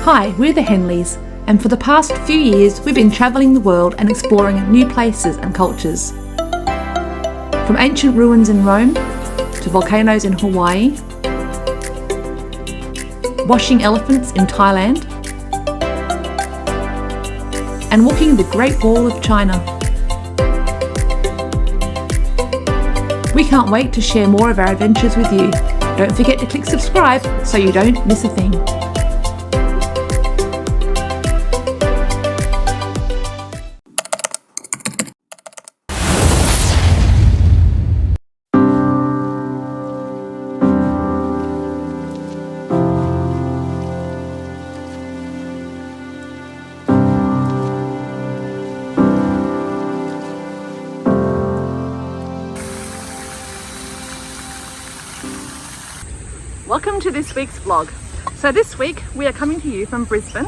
Hi, we're the Henleys, and for the past few years we've been travelling the world and exploring new places and cultures. From ancient ruins in Rome to volcanoes in Hawaii, washing elephants in Thailand, and walking the Great Wall of China. We can't wait to share more of our adventures with you. Don't forget to click subscribe so you don't miss a thing. Welcome to this week's vlog. So this week we are coming to you from Brisbane,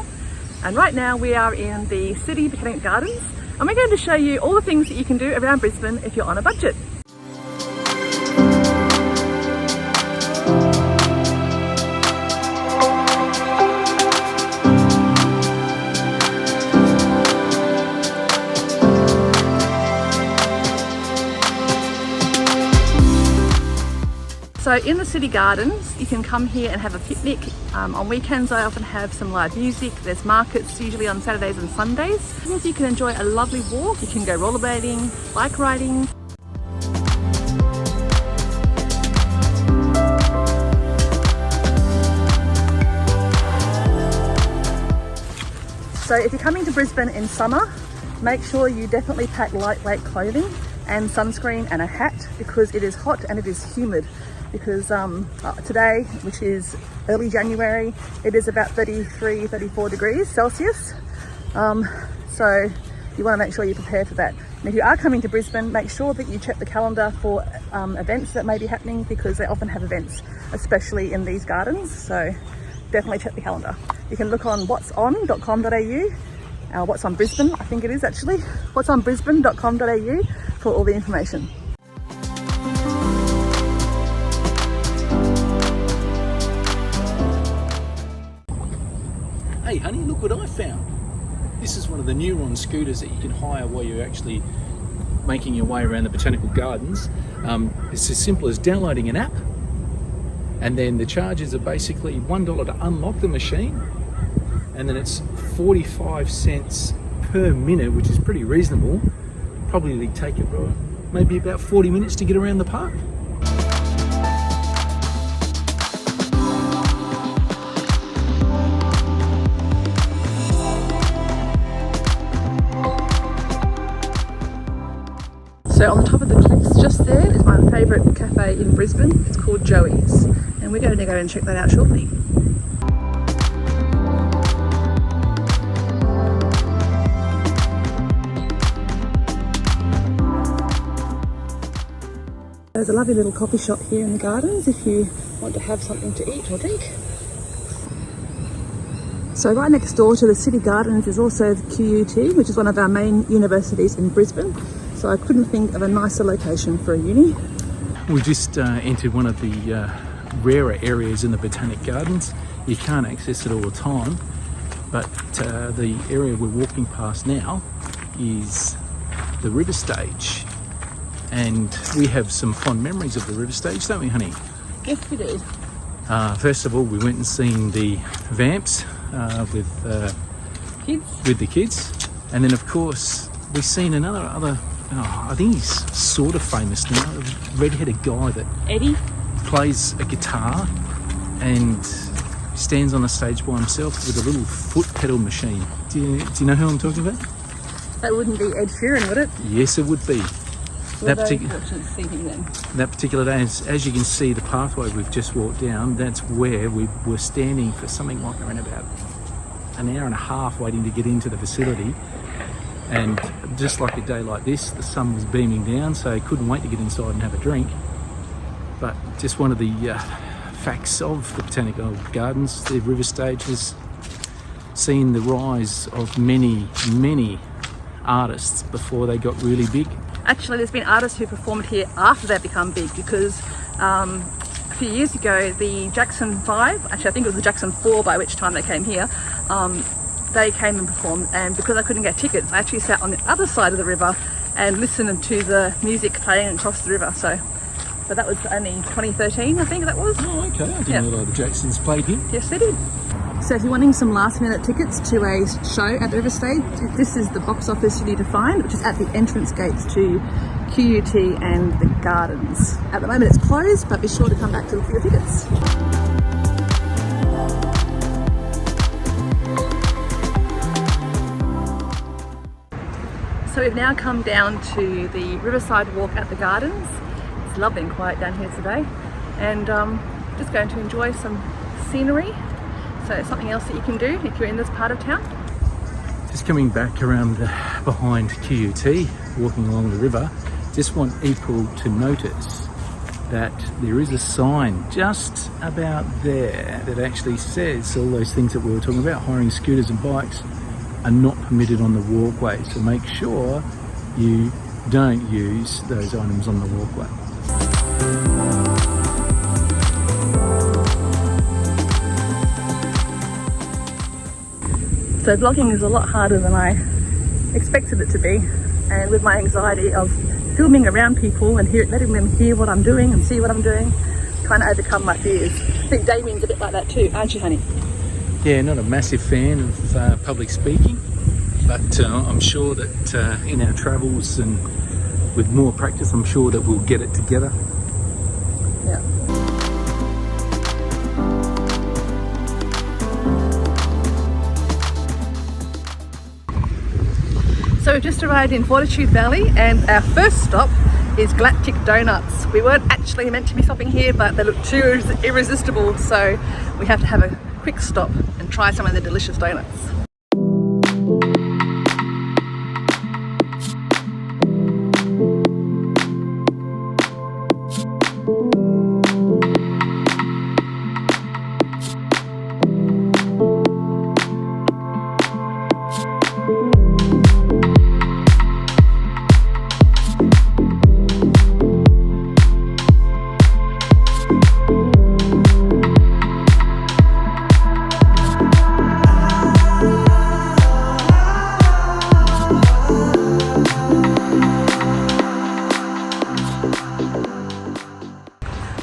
and right now we are in the City Botanic Gardens, and we're going to show you all the things that you can do around Brisbane if you're on a budget. So in the city gardens, you can come here and have a picnic. On weekends I often have some live music. There's markets usually on Saturdays and Sundays. So you can enjoy a lovely walk. You can go rollerblading, bike riding. So if you're coming to Brisbane in summer, make sure you definitely pack lightweight clothing and sunscreen and a hat, because it is hot and it is humid. Because today, which is early January, it is about 33, 34 degrees Celsius. So you want to make sure you prepare for that. And if you are coming to Brisbane, make sure that you check the calendar for events that may be happening, because they often have events, especially in these gardens. So definitely check the calendar. You can look on what'son.com.au, what's on Brisbane, I think it is actually, what'sonbrisbane.com.au for all the information. Hey honey, look what I found. This is one of the Neuron scooters that you can hire while you're actually making your way around the Botanical Gardens. It's as simple as downloading an app, and then the charges are basically $1 to unlock the machine, and then it's 45 cents per minute, which is pretty reasonable. Probably take it maybe about 40 minutes to get around the park. So on the top of the cliffs just there is my favourite cafe in Brisbane. It's called Joey's, and we're going to go and check that out shortly. There's a lovely little coffee shop here in the gardens if you want to have something to eat or drink. So right next door to the City Gardens is also the QUT, which is one of our main universities in Brisbane. So I couldn't think of a nicer location for a uni. We just entered one of the rarer areas in the Botanic Gardens. You can't access it all the time, but the area we're walking past now is the river stage. And we have some fond memories of the river stage, don't we, honey? Yes, we do. First of all, we went and seen the Vamps with the kids. And then, of course, we've seen another I think he's sort of famous now, a red-headed guy that Eddie plays a guitar and stands on a stage by himself with a little foot pedal machine. Do you know who I'm talking about? That wouldn't be Ed Sheeran, would it? Yes, it would be. That particular day, as you can see, the pathway we've just walked down, that's where we were standing for something like around about an hour and a half waiting to get into the facility. And just like a day like this, the sun was beaming down, so I couldn't wait to get inside and have a drink. But just one of the facts of the Botanical Gardens, the river stage has seen the rise of many artists before they got really big. Actually, there's been artists who performed here after they've become big, because a few years ago, the Jackson 5, actually I think it was the Jackson 4 by which time they came here, they came and performed, and because I couldn't get tickets, I actually sat on the other side of the river and listened to the music playing across the river. So that was only 2013, I think that was. Oh, okay. I didn't realise the Jacksons played here. Yes, they did. So if you're wanting some last minute tickets to a show at the river stage, this is the box office you need to find, which is at the entrance gates to QUT and the gardens. At the moment it's closed, but be sure to come back to look for your tickets. So we've now come down to the riverside walk at the gardens. It's lovely and quiet down here today, and just going to enjoy some scenery. So it's something else that you can do if you're in this part of town. Just coming back around behind QUT, walking along the river, just want people to notice that there is a sign just about there that actually says all those things that we were talking about. Hiring scooters and bikes are not permitted on the walkway, so make sure you don't use those items on the walkway. So vlogging is a lot harder than I expected it to be, and with my anxiety of filming around people and letting them hear what I'm doing and see what I'm doing, trying to overcome my fears. I think Damien's a bit like that too, aren't you, honey? Yeah, not a massive fan of public speaking, but I'm sure that in our travels and with more practice, I'm sure that we'll get it together. Yeah. So we've just arrived in Fortitude Valley, and our first stop is Galactic Donuts. We weren't actually meant to be stopping here, but they look too irresistible, so we have to have a quick stop and try some of the delicious donuts.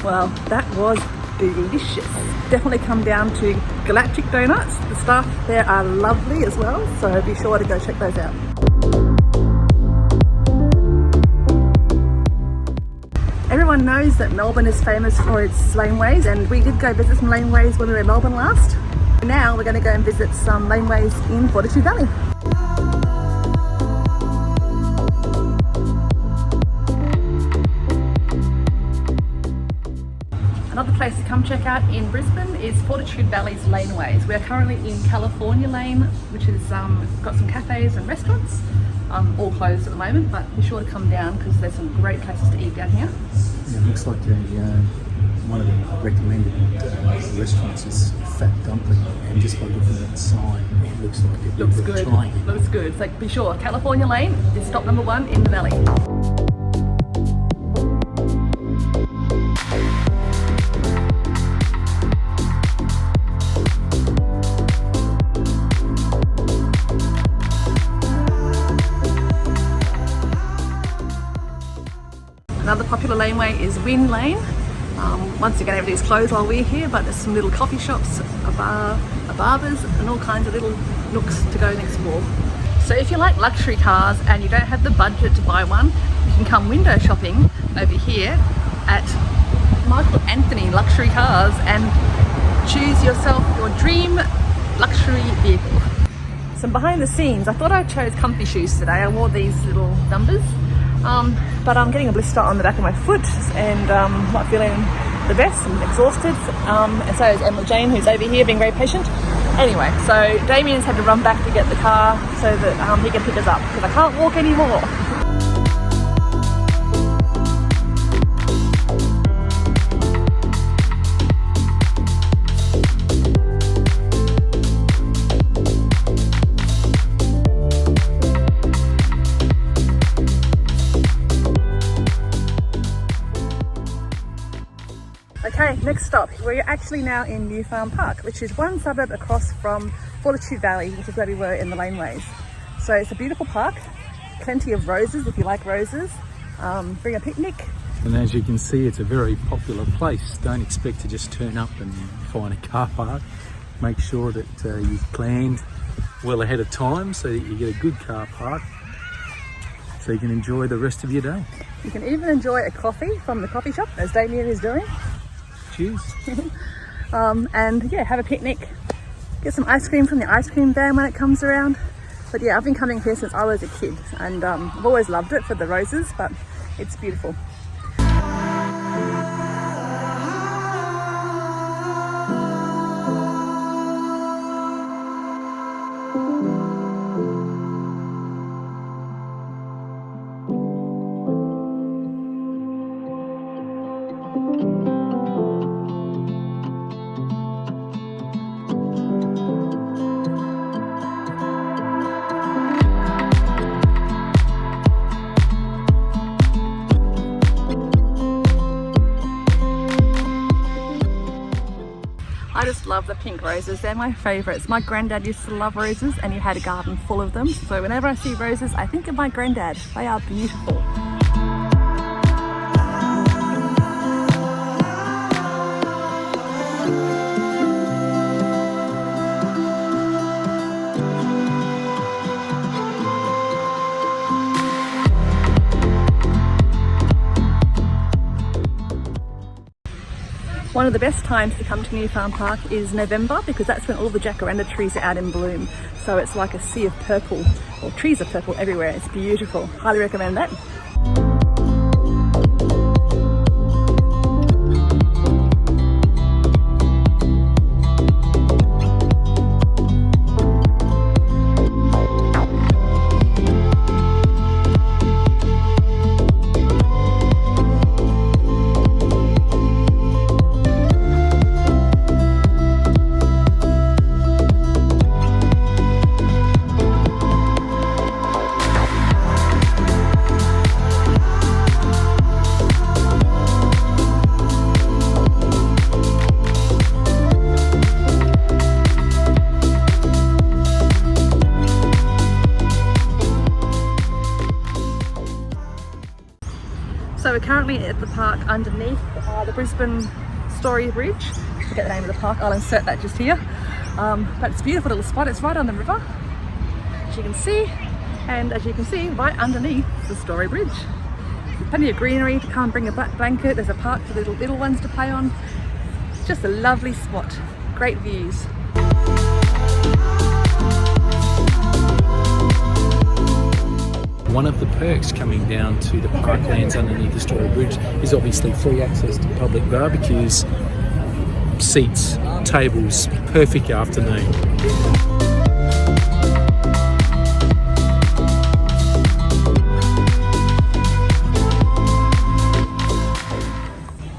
Well, that was delicious. Definitely come down to Galactic Donuts. The staff there are lovely as well, so be sure to go check those out. Everyone knows that Melbourne is famous for its laneways, and we did go visit some laneways when we were in Melbourne last. Now we're going to go and visit some laneways in Fortitude Valley. Another place to come check out in Brisbane is Fortitude Valley's laneways. We're currently in California Lane, which has got some cafes and restaurants, all closed at the moment, but be sure to come down because there's some great places to eat down here. Yeah, it looks like one of the recommended restaurants is Fat Dumpling, and just by looking at the sign, it looks like it looks good. Looks good. So be sure, California Lane is stop number 1 in the valley. Another popular laneway is Winn Lane. Once again, everything's closed while we're here, but there's some little coffee shops, a bar, a barber's, and all kinds of little nooks to go and explore. So if you like luxury cars and you don't have the budget to buy one, you can come window shopping over here at Michael Anthony Luxury Cars and choose yourself your dream luxury vehicle. Some behind the scenes, I thought I chose comfy shoes today. I wore these little numbers. But I'm getting a blister on the back of my foot and not feeling the best. I'm exhausted, and so is Emma Jane, who's over here being very patient. Anyway, so Damien's had to run back to get the car so that he can pick us up because I can't walk anymore. Okay, next stop, we're actually now in New Farm Park, which is one suburb across from Fortitude Valley, which is where we were in the laneways. So it's a beautiful park, plenty of roses if you like roses. Bring a picnic. And as you can see, it's a very popular place. Don't expect to just turn up and find a car park. Make sure that you've planned well ahead of time so that you get a good car park so you can enjoy the rest of your day. You can even enjoy a coffee from the coffee shop, as Damien is doing. Cheers. And yeah, have a picnic. Get some ice cream from the ice cream van when it comes around. But yeah, I've been coming here since I was a kid, and I've always loved it for the roses, but it's beautiful. I just love the pink roses, they're my favourites. My granddad used to love roses and he had a garden full of them. So whenever I see roses, I think of my granddad. They are beautiful. One of the best times to come to New Farm Park is November, because that's when all the jacaranda trees are out in bloom. So it's like a sea of purple, or trees of purple everywhere. It's beautiful. Highly recommend that. So we're currently at the park underneath the Brisbane Story Bridge. I forget the name of the park, I'll insert that just here. But it's a beautiful little spot, it's right on the river, as you can see. And as you can see, right underneath the Story Bridge. There's plenty of greenery to come and bring a blanket. There's a park for the little ones to play on. It's just a lovely spot, great views. One of the perks coming down to the parklands underneath the Story Bridge is obviously free access to public barbecues, seats, tables, perfect afternoon.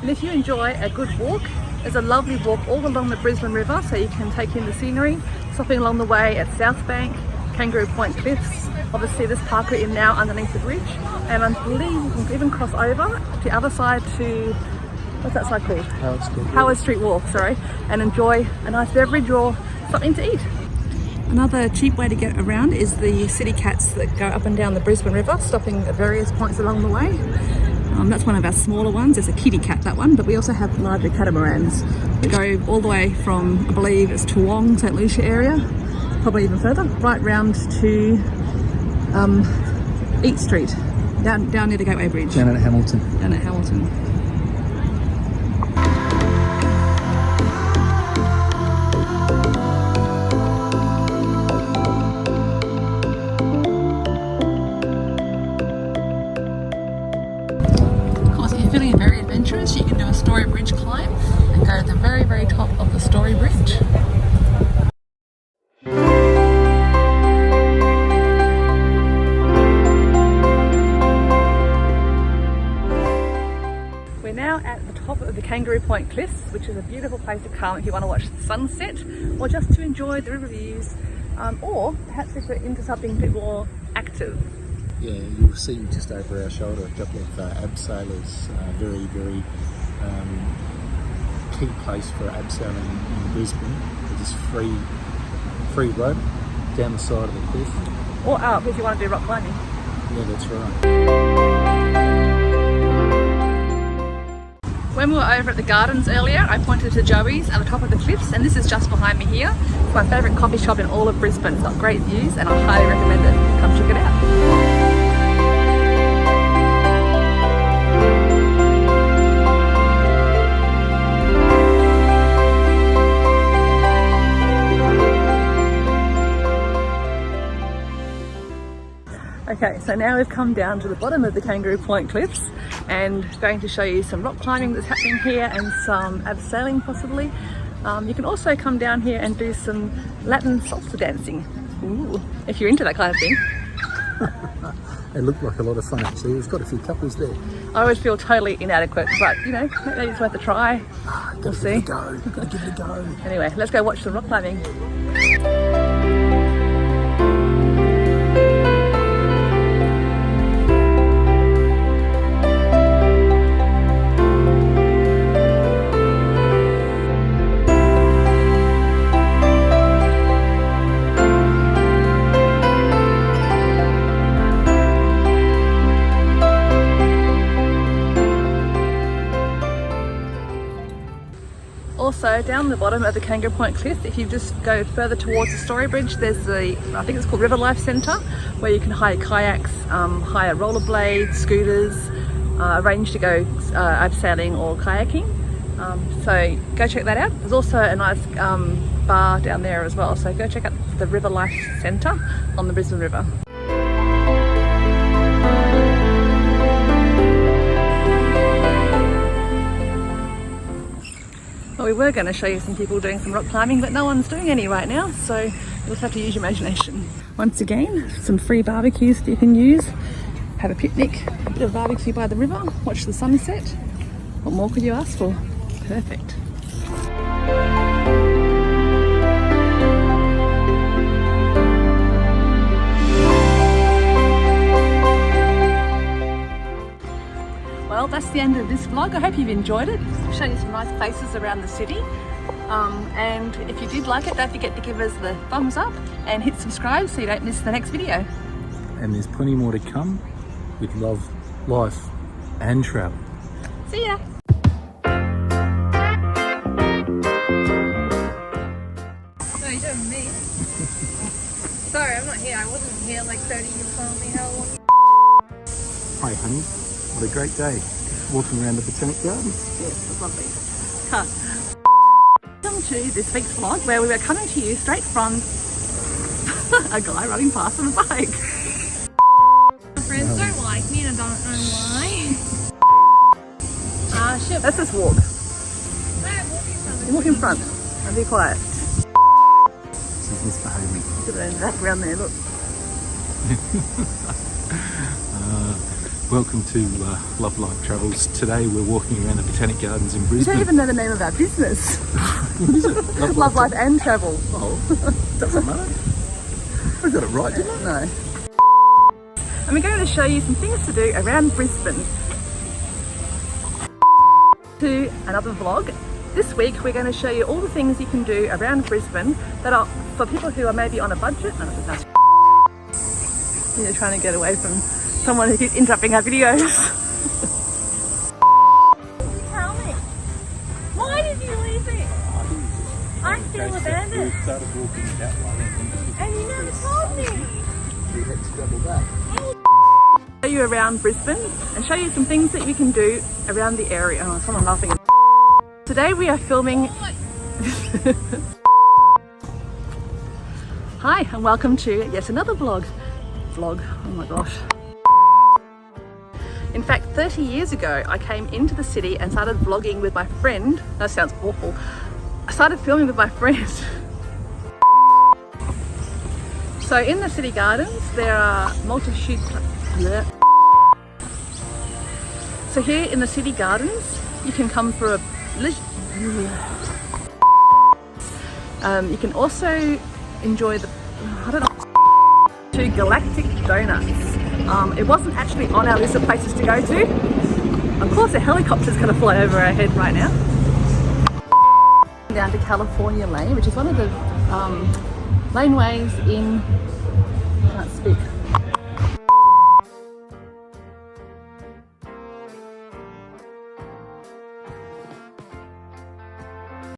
And if you enjoy a good walk, there's a lovely walk all along the Brisbane River, so you can take in the scenery, stopping along the way at South Bank, Kangaroo Point Cliffs. Obviously this park we're in now underneath the bridge, and I believe you can even cross over to the other side to, what's that side called? Howard Street Wharf, sorry, and enjoy a nice beverage or something to eat. Another cheap way to get around is the city cats that go up and down the Brisbane River, stopping at various points along the way. That's one of our smaller ones. There's a kitty cat, that one, but we also have larger catamarans that go all the way from, I believe it's Toowong, St Lucia area, probably even further, right round to Eat Street, down near the Gateway Bridge. Down at Hamilton. Down at Hamilton. Of course, if you're feeling very adventurous, you can do a Story Bridge climb and go to the very, very top of the Story Bridge. We're now at the top of the Kangaroo Point Cliffs, which is a beautiful place to come if you want to watch the sunset or just to enjoy the river views, or perhaps if you're into something a bit more active. Yeah, you'll see just over our shoulder a couple of abseilers, very key place for abseiling in Brisbane. It's free rope down the side of the cliff. Or up if you want to do rock climbing. Yeah, that's right. When we were over at the gardens earlier, I pointed to Joey's at the top of the cliffs, and this is just behind me here. It's my favourite coffee shop in all of Brisbane. It's got great views and I highly recommend it. Come check it out. Okay, so now we've come down to the bottom of the Kangaroo Point Cliffs and going to show you some rock climbing that's happening here and some abseiling possibly. You can also come down here and do some Latin salsa dancing. Ooh, if you're into that kind of thing. It looked like a lot of fun actually. We've got a few couples there. I always feel totally inadequate, but you know, maybe it's worth a try. We'll see. Gotta give it a go. Anyway, let's go watch the rock climbing. Also, down the bottom of the Kangaroo Point Cliff, if you just go further towards the Story Bridge, there's the, I think it's called River Life Centre, where you can hire kayaks, hire rollerblades, scooters, arrange to go abseiling or kayaking. So go check that out. There's also a nice bar down there as well, so go check out the River Life Centre on the Brisbane River. Well, we were going to show you some people doing some rock climbing, but no one's doing any right now, so you'll just have to use your imagination. Once again, some free barbecues that you can use. Have a picnic, a bit of barbecue by the river, watch the sunset. What more could you ask for? Perfect. Well, that's the end of this vlog. I hope you've enjoyed it. I've shown you some nice places around the city. And if you did like it, don't forget to give us the thumbs up and hit subscribe so you don't miss the next video. And there's plenty more to come with love, life and travel. See ya! No, you don't me. Sorry, I'm not here. I wasn't here like 30 years telling me how long. Hi honey, what a great day. Walking around the Botanic Gardens. Yes, that's lovely. Cut. Welcome to this week's vlog where we were coming to you straight from a guy running past on a bike. My friends don't like me and I don't know why. Shit. Let's just walk. You walk in front and be quiet. She's misbehaving. Look at the background there, look. Welcome to Love Life Travels. Today we're walking around the Botanic Gardens in You Brisbane. don't even know the name of our business. What is it? Love Life and Travel. Oh, doesn't matter. I got it right, didn't I? No. And we're going to show you some things to do around Brisbane. To another vlog. This week we're going to show you all the things you can do around Brisbane that are for people who are maybe on a budget. No, that's you're trying to get away from someone who keeps interrupting our videos. Tell me. Why did you leave it? I feel abandoned. We started walking that way And you never told me. we had to double back. Show you around Brisbane and show you some things that you can do around the area. Oh, someone laughing. Today we are filming. Hi and welcome to yet another vlog. Oh my gosh. In fact, 30 years ago, I came into the city and started vlogging with my friend. That sounds awful. I started filming with my friend. So in the city gardens, there are multitude. So here in the city gardens, you can come for a. You can also enjoy the. I don't know. To Galactic Donuts. It wasn't actually on our list of places to go to. Of course, a helicopter's going to fly over our head right now. Down to California Lane, which is one of the laneways in